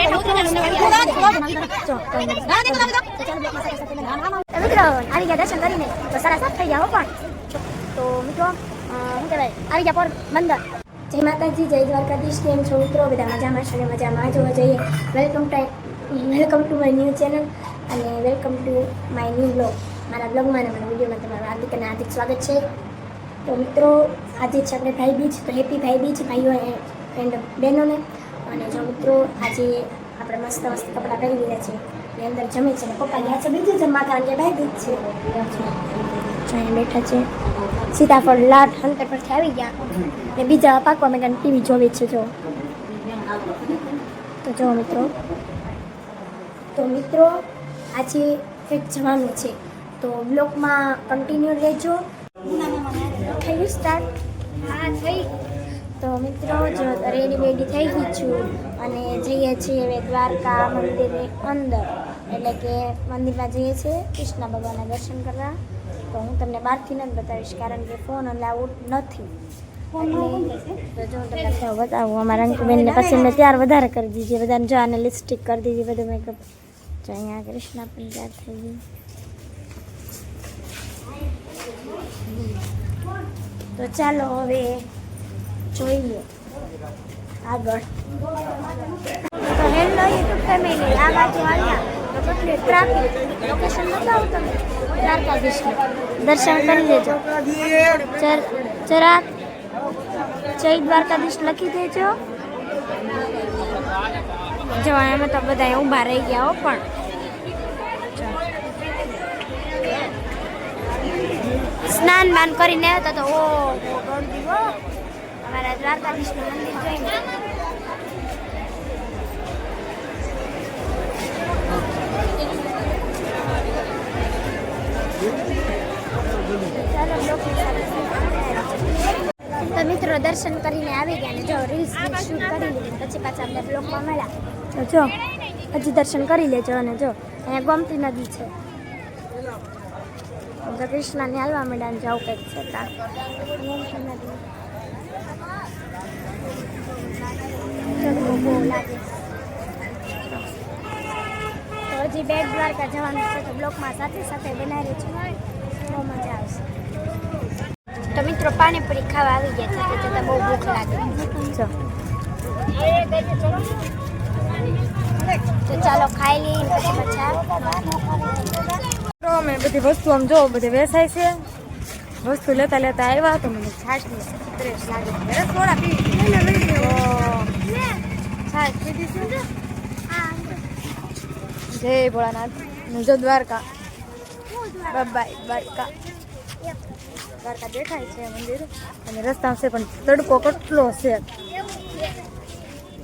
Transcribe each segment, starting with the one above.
આવી ગયા દર્શન કરીને તો 7:30 થઈ ગયા હો. પણ તો મિત્રો શું કહેવાય આવી ગયા પર મંદિર. જય માતાજી, જય દ્વારકાધીશ. કેમ છો મિત્રો? બધા મજામાં છે ને? મજામાં જોવા જઈએ. Welcome to my new channel અને welcome to my new blog. મારા બ્લોગમાં અને મારા વિડીયોમાં તમારું હાર્દિક અને હાર્દિક સ્વાગત છે. તો મિત્રો આજે છે આપણે ભાઈ બીજ. તો હેપી ભાઈ બીજ ભાઈઓ એન્ડ બહેનોને. અને જો મિત્રો આજે આપણે મસ્ત કપડાં પહેરી લીધા છે એ અંદર જમે છે ને પપ્પા ગયા છે બીજું જમવા કારણ કે ભાઈ બીજ છે. અહીંયા બેઠા છે સીતાફળ લાટ અંતર પરથી આવી ગયા ને બીજા પાકવા મેં ટીવી જોવે છે. જો તો જો મિત્રો આજે એક જવાનું છે તો બ્લોગમાં કન્ટિન્યુ રહેજો. થયું સ્ટાર્ટ? હા થઈ. તો મિત્રો જો રેડી થઈ ગઈ છું અને જઈએ છીએ હવે દ્વારકા મંદિરની અંદર, એટલે કે મંદિરમાં જઈએ છીએ કૃષ્ણ ભગવાનના દર્શન કરવા. તો હું તમને બહારથી નથી બતાવીશ કારણ કે ફોન અલાઉડ નથી. તો જો હું તમને બતાવું અમારા અંકુબેનને પછી મેં ત્યાર વધારે કરી દીધી, બધાને જો આને લિપસ્ટિક કરી દીધી, બધું મેકઅપ. જો અહીંયા કૃષ્ણ પણ તૈયાર થઈ ગઈ. તો ચાલો હવે જોઈએ આગળ. તો હેલો યુટ્યુબ ફેમિલી, આ બાજુ આવ્યા તો કેટલી ટ્રાફિક. લોકેશન બતાવો તમે દ્વારકાધીશનું દર્શન કરી લેજો. જરાક જય દ્વારકાધીશ લખી દેજો. જો એમાં તો બધા ઊભા રહી ગયા હો. પણ સ્નાન બાન કરીને આવતા તો ઓ ગળદી હો અમારા દ્વારકાધીશનું મંદિર જોઈને. તો મિત્રો દર્શન કરીને આવી ગયા ને જો રીલ્સ શૂટ કરી લીધી પછી પાછા આપણે બ્લોગમાં મળ્યા. તો જો હજી દર્શન કરી લેજો. અને જો અહીંયા ગોમતી નદી છે તો કૃષ્ણને હાલવા માંડ્યા ને જાવ કંઈક છે ત્યાં ગોમતી નદી. બહુ લાગે તો હજી બેટ દ્વારકા જવાનું છે તો બ્લોગમાં સાથે સાથે બનાવી છું, બહુ મજા આવશે. તો મિત્રો પાણીપુરી ખાવા આવી ગયા છે તો જતાં બહુ ભૂખ લાગે. તો ચાલો ખાઈ લઈએ પછી પાછા. અમે બધી વસ્તુ આમ જો બધી વેચાય છે. વસ્તુ લેતા આવ્યા તો મને છાશની ત્રેસ લાગે. થોડા પીવી છાશ પીધી છે. જય ભોળાનાથ. જો દ્વારકા બાય દ્વારકા. દ્વારકા દેખાય છે મંદિર અને રસ્તા છે પણ તડકો કેટલો છે.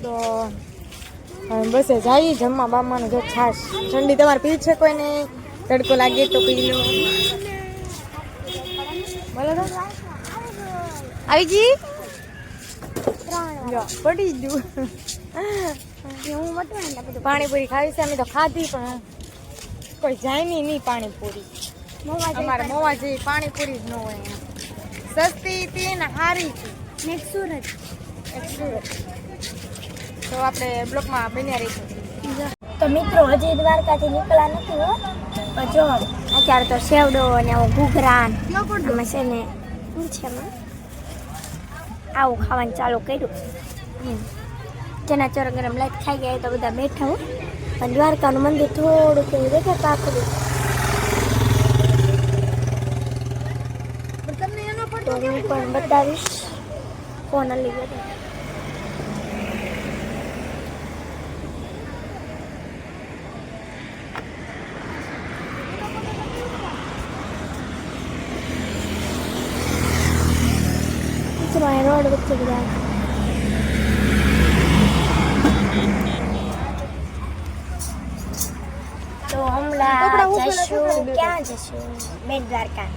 તો બસ જાય જમવા બામવાનું. જો છાશ ઠંડી તમારે પી છે કોઈને તડકો લાગે તો પી લો. બોલો તો આવી જી પડી ગયું. પાણીપુરી ખાવી છે અમે તો ખાધી પણ કોઈ જાય નહીં પાણીપુરી. અમારે મોવા જેવી પાણીપુરી જ ન હોય. સસ્તી હતી ને સારી હતી. એક સુરત તો આપણે બ્લોકમાં બન્યા રહીશું. તો મિત્રો હજી દ્વારકાથી નીકળ્યા નથી હો. પણ જો અત્યારે તો સેવડો અને ઘૂઘરા આમાં છે ને શું છે આવું ખાવાનું ચાલુ કર્યું. જેના ચોર ગરમ લાઈટ ખાઈ ગયા તો બધા બેઠા હો. પણ દ્વારકાનું મંદિર થોડુંક એવું દેખાય પાકડું. તો હું પણ બતાવીશ. ફોન લઈ ગયો રોડ વચ્ચે બધા. તો હમણાં જશું ક્યાં જશું? બેટ દ્વારકા.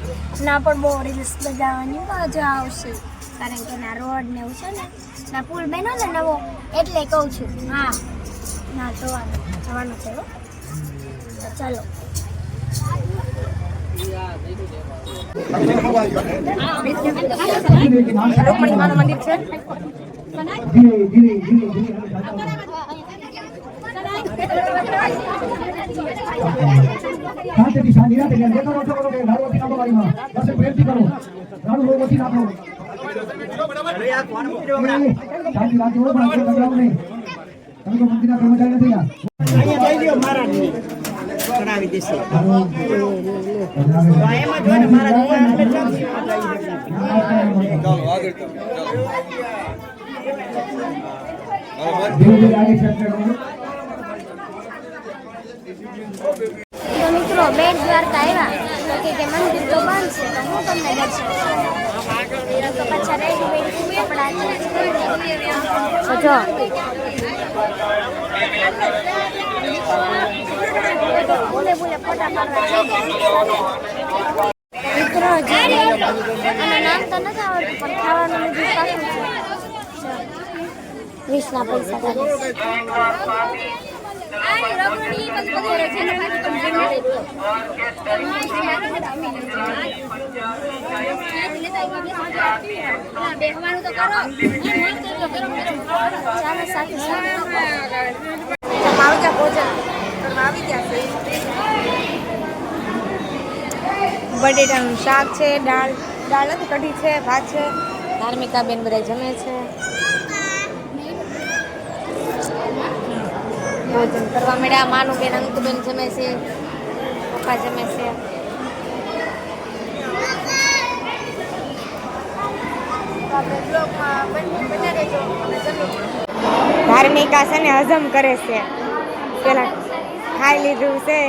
ના પણ બહુ રીલ્સ બજાવવાની મજા આવશે કારણ કે ના રોડ ને એવું છે ને ના પુલ બન્યો ને નવો એટલે કહું છું. હા ના જવાનું છે હો. તો ચાલો. મંદિર છે. શાંતિથી શાંતિ રાખે દેખાડો છો કરો કે ગાડો વધી નાખો વાળીમાં દર્શક પ્રેમથી કરો ગાડો લોક વધી નાખો શાંતિ રાખજો પણ ગભરાવ નહીં તમે તો મંદિરના કર્મચારી નથી યાર અહીંયા જોઈ લ્યો મહારાજને કરાવી દેશે એમાં જોઈને મહારાજ તો મિત્રો બેટ દ્વારકા આવ્યા તો કે મંદિર તો બંધ છે તો હું તમને દર્શન તો પાછા રેડી બેડી કપડા બોલે બોલે ફોટા પાડવા મિત્રો અને નામ તો નથી આવડતું પણ ખાવાનું બધું સારું છે 20 ના પૈસા બટેટાનું શાક છે, દાળ નથી, કઢી છે, ભાત છે. ધાર્મિકા બેન બધા જમે છે. ભોજન કરવા મળ્યા. માનું બેન અંકુબેન જમે છે, પપ્પા જમે છે. ધાર્મિકા છે ને હજમ કરે છે, પેલા ખાઈ લીધું છે.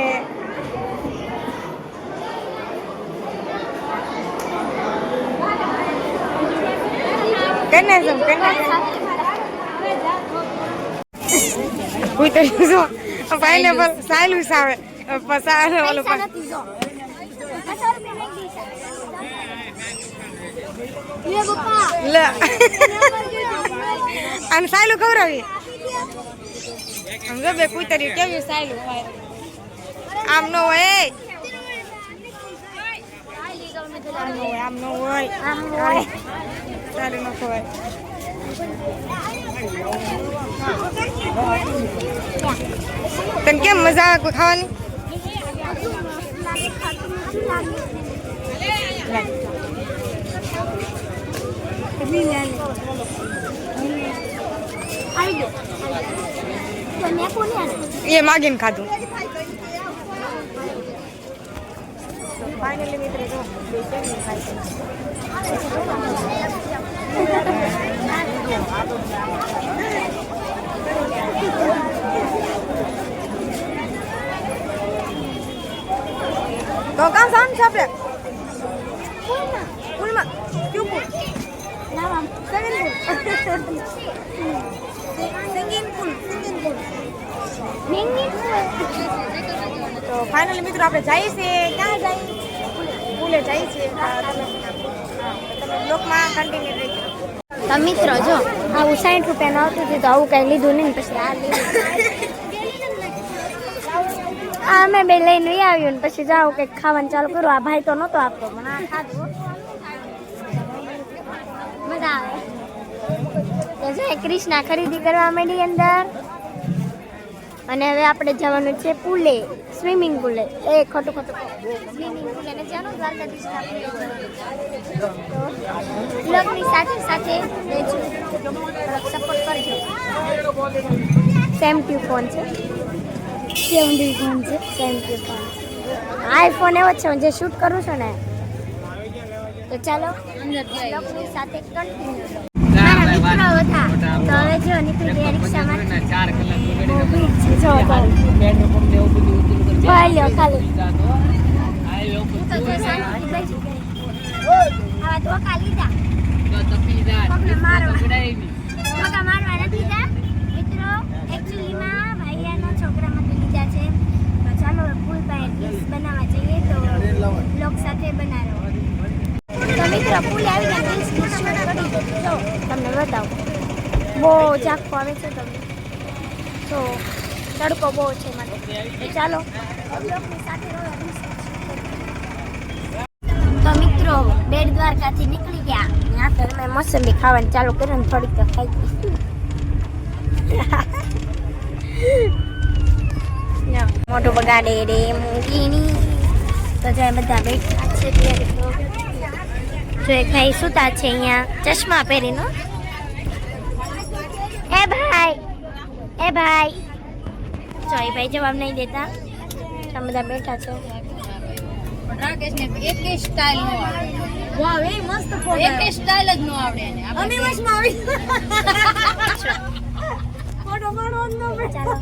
પાઇનેપલ સાયલું સાવે ઓલું અને સાયલું ખવડાવી સમજો બે કુતરી કેવી સાયલું ખાય આમ ન હોય આમ ન હોય સારું ન ખવાય. તને કેમ મજા આવે ખાવાની? એ માગીને ખાધું. ફાઇનલી મિત્રો જો તો કામ સાઉન્ડ છે આપણે પુલમાં ક્યુ પુલ સિંગિંગ પુલ તો ફાઇનલી મિત્રો આપણે જઈએ છીએ. ક્યાં જઈએ? પુલે જઈએ છીએ. તમે બ્લોકમાં કન્ટિન્યુ રહેજો. તો મિત્રો જો આવું 60 રૂપિયાનું આવતું હતું તો આવું કઈ લીધું નહીં, પછી આ લીધું. આ અમે બે લઈને આવ્યું ને પછી જાઓ કંઈક ખાવાનું ચાલુ કરું. આ ભાઈ તો નહોતો આપતો પણ આ ખાધું, મજા આવે. તો જો કૃષ્ણા ખરીદી કરવા માંડી અંદર. અને હવે આપણે જવાનું છે પુલે, સ્વિમિંગ પુલે. એ ખોટું સ્વિમિંગ પુલે ને જવાનું દ્વારકાધીશના બ્લોગની સાથે સાથે સપોર્ટ કરજો. સેમ ટ્યુ ફોન છે, સેમ ટ્યુ ફોન. આઈફોન એવો જ છે જે શૂટ કરું છું ને. તો ચાલો બ્લોગની સાથે કન્ટિન્યુ. મારા મિત્રો હતા તો હવે જો નીકળી ગયા રિક્ષામાં. બહુ ભીડ છે જો ભાઈ ખાલી આવા ધોકા લીધા. ધોકા મારવા નથી લીધા મિત્રો, એકચ્યુઅલીમાં ભાઈયાના છોકરામાંથી લીધા છે. તો ચાલો ફૂલ પાય ડીશ બનાવવા જઈએ તો બ્લોગ સાથે બનાવો. તો મિત્રો ફૂલ આવી ગયા ડીશ કરી તો તમને બતાવું. બહુ ઝાંખો આવે છે તમને તો તડકો બહુ છે મને. તો ચાલો બ્લોગની સાથે રહો. તો મિત્રો બેટ દ્વારકાથી નીકળી ગયા. ત્યાં તો મેં મોસંબી ખાવાનું ચાલુ કર્યું ને થોડીક તો ખાઈ ગઈ. મોઢું બગાડે રે મૂંગીની. તો જો બધા બેઠા છે જો એક ભાઈ સુતા છે અહીંયા ચશ્મા પહેરીને. એ ભાઈ જો એ ભાઈ જવાબ નહીં દેતા. આ બધા બેઠા છે. રાકેશને એક સ્ટાઇલ નો આવડે. વાવ એ મસ્ત ફોટો. એક સ્ટાઇલ જ નો આવડે એને. અમે વશમાં આવી. ફોટો પાડો ન પડે. ચાલો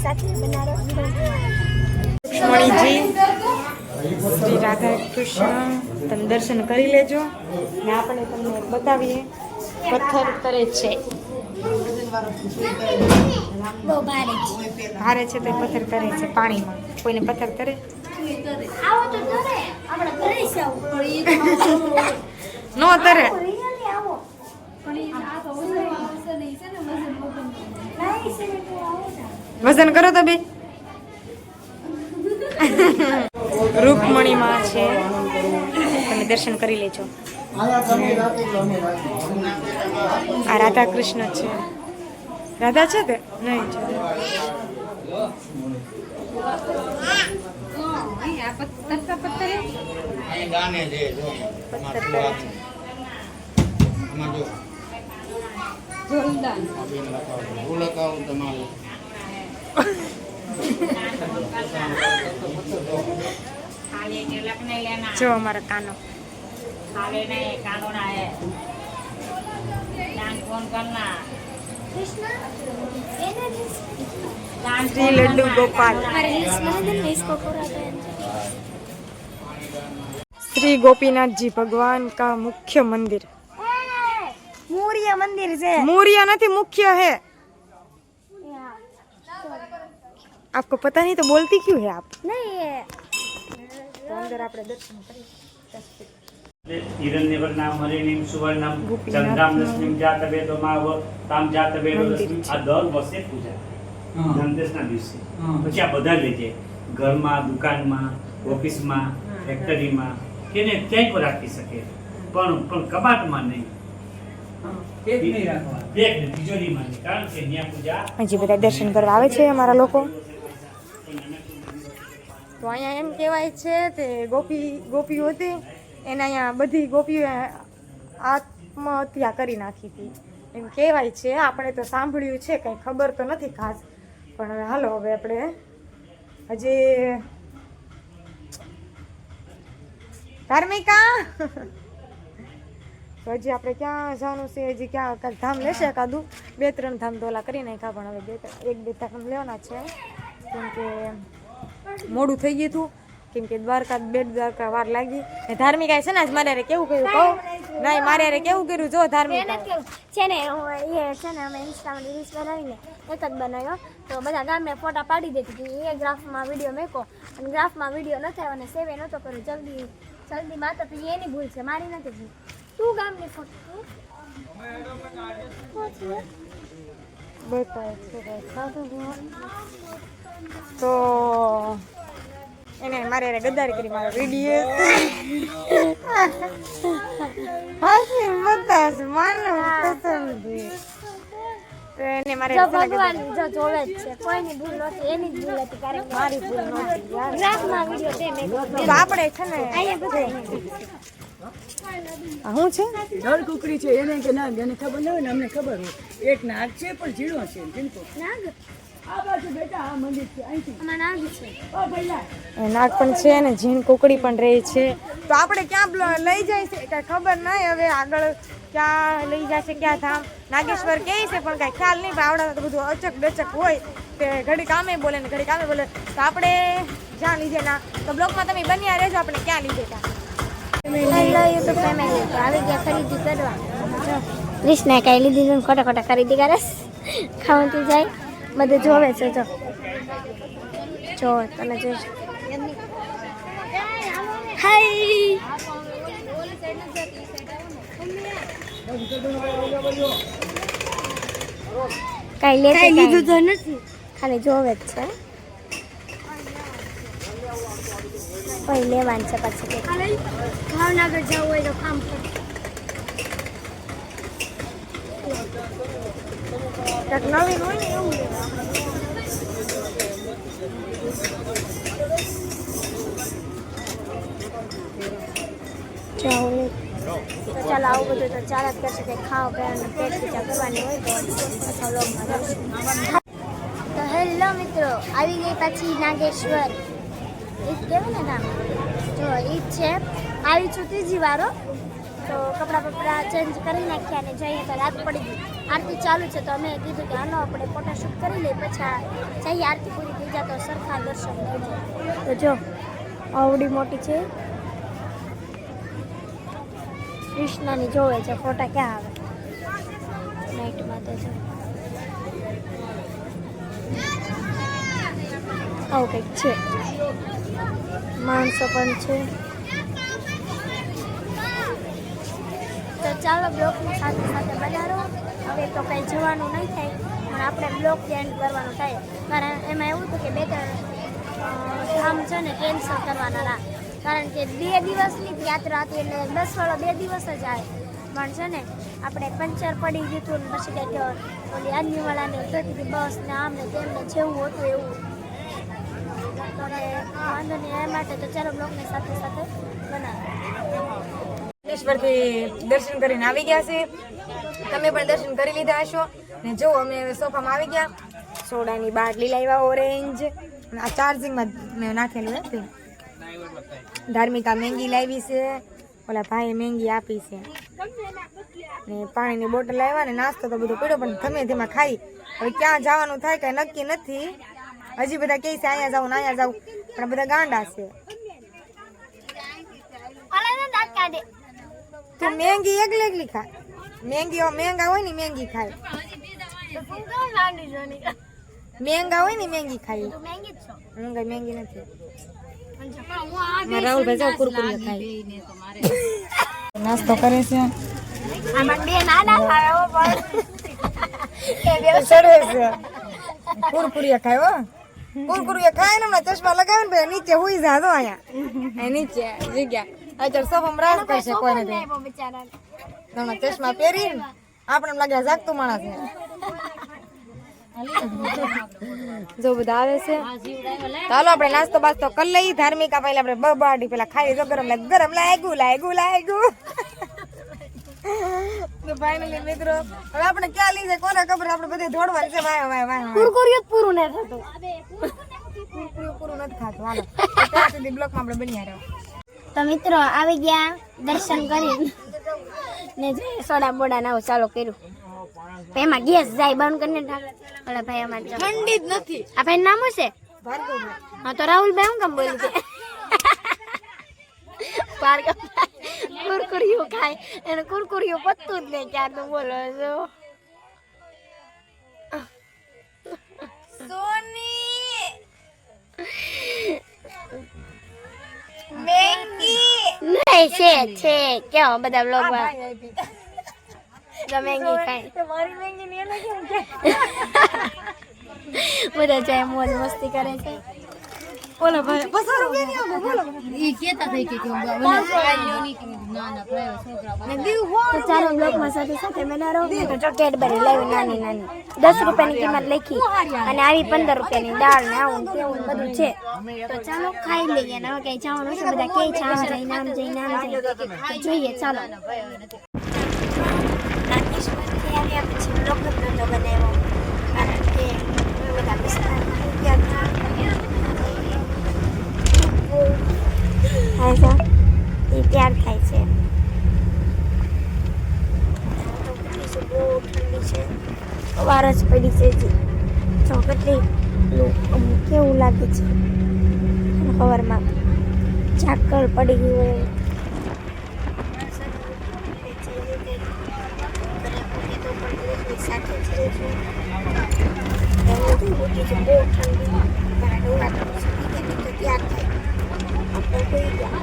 સાથે બનારો. લક્ષ્મણીજી શ્રી રાધા કૃષ્ણ તમે દર્શન કરી લેજો ને આપણે તમને બતાવીએ પથ્થર તરે છે. બહુ ભારે છે. ભારે છે તો એ પથ્થર તરે છે પાણીમાં. કોઈને પથ્થર તરે આવો તો કરે આપણે ઘરે જ આવું. નો તરે. રિયલી આવો. વજન કરો તો બે. રૂકમણીમાં છે તમે દર્શન કરી લેજો. આ રાધા કૃષ્ણ છે. રાધા છે તે નહીં છે. જો અમારા કાનો શ્રી લડ્ડુ ગોપાલ. श्री गोपीनाथ जी भगवान का मुख्य मंदिर. મૂર્ય મંદિર છે. मूर्य नहीं मुख्य है. आपको पता नहीं तो बोलती क्यों है आप? નહીં तो अंदर आप दर्शन करें. હિરણ્યવર્ણામ હરિણીમ સુવર્ણમ ચંદ્રામ રશ્મિમ જાતવેદો માવ તામ જાતવેદો રશ્મિ. આ દર વર્ષે પૂજા ધનતેરસના દિવસે. પછી આ બધા લઈ જાય ઘરમાં, દુકાનમાં, ઓફિસમાં, ફેક્ટરીમાં કેને ક્યાંય પણ રાખી શકે પણ કબાટમાં નહીં. તિજોરીમાં નહીં. કારણ કે ત્યાં પૂજા હજી બધા દર્શન કરવા આવે છે અમારા લોકો. તો અહીંયા એમ કહેવાય છે તે ગોપીઓ હતી એને અહીંયા બધી ગોપીઓ આત્મહત્યા કરી નાખી હતી એમ કહેવાય છે. આપણે તો સાંભળ્યું છે, કંઈ ખબર તો નથી ખાસ. પણ હવે હાલો હવે આપણે હજી ધાર્મિકા તો હજી આપણે ક્યાં જવાનું છે? હજી ક્યાં કાંઈક ધામ લેશે એકાદું. 2-3 ધામ તો ઓલા કરી નાખ્યા પણ હવે 1-2 ધામ લેવાના છે કેમ કે મોડું થઈ ગયું હતું. કેમ કે બેટ દ્વારકા વાર લાગી. ધાર્મિકા છે ને આજ મારે કેવું કર્યું કહું નહીં મારે કેવું કર્યું જો ધાર્મિકા છે ને એ છે ને અમે ઇન્સ્ટામાં રીલ્સ બનાવીને એક જ બનાવ્યો તો બધા ગામને ફોટા પાડી દેતી હતી. એ ગ્રાફમાં વિડીયો મેકો અને ગ્રાફમાં વિડીયો ન થયો અને સેવે નહોતો કર્યો જલ્દી માતા તો એની ભૂલ છે, મારી નથી ભૂલ. તું ગામની ફોટો તો એને મારે ગદ્દારી કરી મારો વિડીયો તો એને મારે ભગવાન જો જોવે જ છે, કોઈની ભૂલ નહોતી, એની જ ભૂલ હતી. કારણ કે મારી ભૂલ નહોતી યાર. ગ્રાફમાં વિડીયો તે મેં તો આપણે છે ને અહીંયા બધું હું છે જળ કુકરી છે એને કે ના એને ખબર ન હોય ને અમને ખબર હોય. એક નાગ છે પણ ઝીણો છે જીનકો. નાગ આ બાજુ બેટા આ મંદિર છે અહીંથી. આમાં નાગ છે. ઓ ભૈયા નાગ પણ છે ને ઝીણ કુકડી પણ રહે છે. તો આપણે ક્યાં લઈ જાય છે કઈ ખબર નહીં. હવે આગળ ક્યાં લઈ જશે ક્યાં ધામ નાગેશ્વર કહે છે પણ કઈ ખ્યાલ નહીં. આવડા તો બધું અચક ડચક હોય તે ઘડી કામે બોલે ને ઘડી કામે બોલે. તો આપણે જ્યાં લીધે ના તો બ્લોગમાં તમે બન્યા રહેજો આપણે ક્યાં લીધે હતા. હેલો યુટ્યુબ ફેમિલી, તો આવી ગયા ખરીદી કરવા. ક્રિષ્ના કઈ લીધી છે ખોટા ખોટા ખરીદી કરે ખાવાથી જાય બધું જોવે છે. જો તમે જોઈ હાય કઈ લેશે લીધું તો નથી, ખાલી જોવે જ છે. કોઈ લેવાનું છે પછી ભાવનગર જવું હોય તો કામ કરે. કંઈક નવીન હોય ને એવું તો ચાલો આવું બધું તો ચાલ જ કરશે કે ખાવા પીવાનું પેટ પૂજા કરવાની હોય તો અથવા લોગમાં જશે. તો હેલો મિત્રો, આવી ગઈ પાછી નાગેશ્વર. એ કેવું ને નામ જો એ જ છે. આવી છું ત્રીજી વારો. તો કપડાં બપડા ચેન્જ કરી નાખ્યા અને જઈએ તો રાત પડી ગઈ. આરતી ચાલુ છે તો અમે કીધું કે હાલો આપણે ફોટોશૂટ કરી લઈએ, પછી જઈએ. આરતી પૂરી થઈ જાય તો સરખા દર્શન થઈ જાય. તો જો આવડી મોટી છે કૃષ્ણની જોવે છે. ફોટા ક્યાં આવે નાઇટમાં તો છે. આવું કંઈક છે. માણસો પણ છે. તો ચાલો બ્લોકની સાથે સાથે બનાવો. હવે તો કંઈ જવાનું નહીં થાય પણ આપણે બ્લોક એન્ડ કરવાનું થાય. કારણ એમાં એવું હતું કે 2-3 ધામ છે ને કેન્સલ કરવાના ના. કારણ કે 2 દિવસની યાત્રા હતી એટલે 10 વાળો 2 દિવસ જ આવે. પણ છે ને આપણે પંચર પડી ગયું હતું ને પછી કંઈક ઓલી આર્મીવાળાને થતી હતી બસ ને આમ ને તેમને જેવું હતું એવું. તો વાંધો નહીં એ માટે તો ચાલો બ્લોકની સાથે સાથે બનાવો. પરથી દર્શન કરીને આવી ગયા છે. તમે પણ દર્શન કરી લીધા હશો ને જો અમે સોફામાં આવી ગયા. સોડાની બાટલી લાવ્યા ઓરેન્જ. આ ચાર્જિંગમાં મેં નાખેલું હતું. ધાર્મિકા મેંગી લાવી છે. ઓલા ભાઈએ મેંગી આપી છે ને પાણીની બોટલ લાવ્યા ને નાસ્તો તો બધું પીડ્યો પણ ગમે તેમાં ખાઈ. હવે ક્યાં જવાનું થાય કઈ નક્કી નથી. હજી બધા કહે છે અહીંયા જાઉં ને અહીંયા જાઉં પણ બધા ગાંડા છે. તું મેંગી એકલી ખા. મેંગા હોય ને મેંગી ખાય. મેંગા હોય ને મેંગી ખાય. હું કઈ મેંગી નથી. રાહુલભાઈ જાવ કુરકુરી ખાય. નાસ્તો કરે છે. ચડે છે. કુરકુરી ખાય હો. કુરકુરી ખાય ને હમણાં ચશ્મા લગાવે ને નીચે હુઈ જા દો અહીંયા નીચે જગ્યા. અત્યારે સોફામાં રાસ કરશે કોઈ નથી. હમણાં ચશ્મા પહેરીને આપણે એમ લાગે જાગતું માણસ છે. જો બધા આવે છે. ચાલો આપણે નાસ્તો બાસ્તો કરી લઈએ. ધાર્મિકા પહેલા આપણે બબાડી પેલા ખાઈ જો ગરમ લાગ્યું. તો ફાઇનલી મિત્રો હવે આપણે ક્યાં લઈ જાય કોને ખબર. આપણે બધે દોડવાનું છે. વાય કુરકુરી જ પૂરું ન થતું. કુરકુરી પૂરું નથી ખાતું. હાલો ત્યાં સુધી બ્લોકમાં આપણે બન્યા રહ્યો. તો મિત્રો આવી ગયા દર્શન કરી ને સોડા બોડા નાવ ચાલો કર્યું. એમાં ગેસ જાય બંધ કરીને ઓલા ભાઈ અમારે ઠંડી જ નથી. આ ભાઈ નામ છે હા તો રાહુલભાઈ હું કામ બોલી છે કુરકુરીઓ ખાય એને કુરકુરીઓ પતતું જ નહીં. ક્યાં તું બોલો છો સોની મેંગી નહીં છે કેવો બધા બ્લોગમાં મેંગી ખાય તમારી મેંગી ને એને કેમ કે બધા જાય મોજ મસ્તી કરે છે. બોલો ભાઈ 500 રૂપિયા ની બોલો ઈ કેતા થઈ કે તો ચાલો બ્લોગમાં સાથે સાથે બનાવો. તો કેડબરી લાવી નાની 10 રૂપિયાની કિંમત લખી અને આવી 15 રૂપિયાની દાળ ને આવું તેવું બધું છે. તો ચાલો ખાઈ લઈએ ને હવે કઈ જવાનું છે બધા કઈ છે આમ જઈ તો જોઈએ ચાલો. નાગેશ્વરથી આવ્યા પછી બ્લોગ નતો બનાવ્યો કારણ કે બધા વિસ્તારમાં ગયા હતા. એ તૈયાર થાય છે. બહુ ઠંડી છે. વાર જ પડી છે જો કેટલી કેવું લાગે છે. સવારમાં ઝાકળ પડી ગયું હોય સાથે જ રહેશું. બહુ ઠંડી તૈયાર થાય આપણે કોઈ ગયા.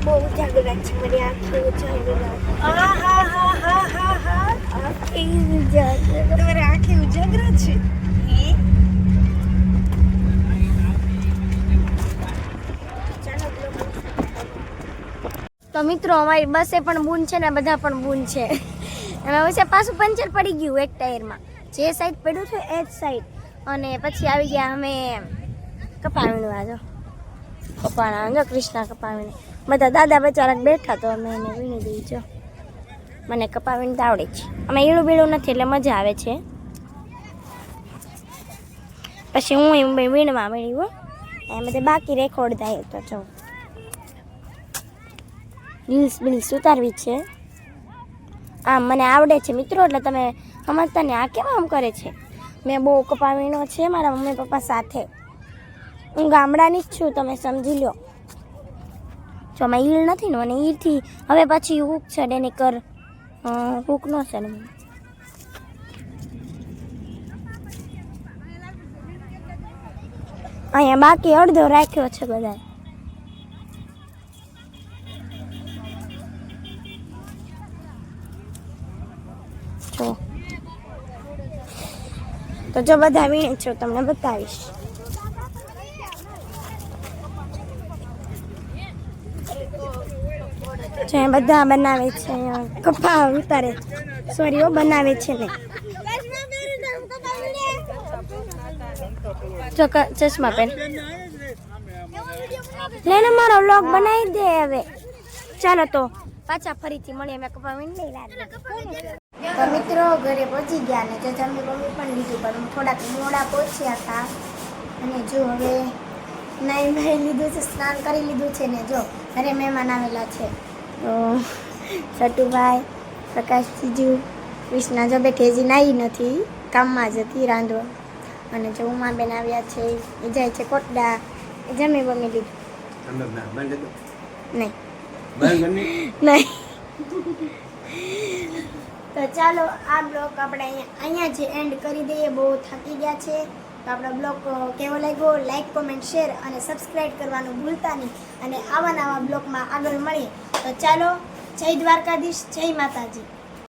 બહુ જાગરા છે મારી આંખી ઉજાગરા. તમારે આંખે ઉજાગરા છે. તો મિત્રો અમારી બસે પણ બૂન છે ને બધા પણ બૂન છે. એમાં વચ્ચે પાછું પંચર પડી ગયું એક ટાયરમાં જે સાઈડ પડ્યું છે એ જ સાઈડ. અને પછી આવી ગયા અમે કપાવીણવા. જો કપાણા જો કૃષ્ણા કપાવીને બધા દાદા બચારા બેઠા તો અમે એને વીણી દઈ. જો મને કપાવીને આવડે છે. અમે ઈળું બીળું નથી એટલે મજા આવે છે. પછી હું એમ વીણવા મળી હો એમ બધે બાકી રેકોર્ડ થાય તો જો રીલ્સ ઉતારવી છે. આમ મને આવડે છે મિત્રો એટલે તમે સમજતા ને આ કેમ આમ કરે છે. મેં બહુ કપાવીનો છે મારા મમ્મી પપ્પા સાથે. હું ગામડાની જ છું તમે સમજી લો. જો આમાં ઈળ નથી ને અને ઈળથી હવે પછી હૂક ચડે ને કર હૂક ન ચડે. અહીંયા બાકી અડધો રાખ્યો છે બધા. જો તો જો બધા વીણે છો તમને બતાવીશ. જે બધા બનાવે છે કપા ઉતારે સોરી ઓ બનાવે છે ને. જો ચશ્મા પહેર લેને મારો વ્લોગ બનાવી દે હવે. ચાલો તો પાછા ફરીથી મળીએ. મેં કપા વીણી નહીં રાત. તો મિત્રો ઘરે પહોંચી ગયા ને જો જમી બમી પણ લીધું પણ થોડાક મોડા પહોંચ્યા હતા. અને જો હવે નાઈ ભાઈ લીધું છે સ્નાન કરી લીધું છે ને જો ઘરે મહેમાન આવેલા છે. તો સટુભાઈ પ્રકાશજીજુ કૃષ્ણા જો બેઠી હજી નાઈ નથી કામમાં જ હતી રાંધવા. અને જો ઉમાબેન આવ્યા છે એ જાય છે કોટડા. એ જમી બમી લીધું નહીં નહીં. તો ચાલો આ બ્લોગ આપણે અહીંયા જ એન્ડ કરી દઈએ. બહુ થાકી ગયા છે. તો આપણો બ્લોગ કેવો લાગ્યો લાઈક કોમેન્ટ શેર અને સબસ્ક્રાઈબ કરવાનું ભૂલતા નહીં. અને આવા નવા બ્લોગમાં આગળ મળીએ. તો ચાલો જય દ્વારકાધીશ, જય માતાજી.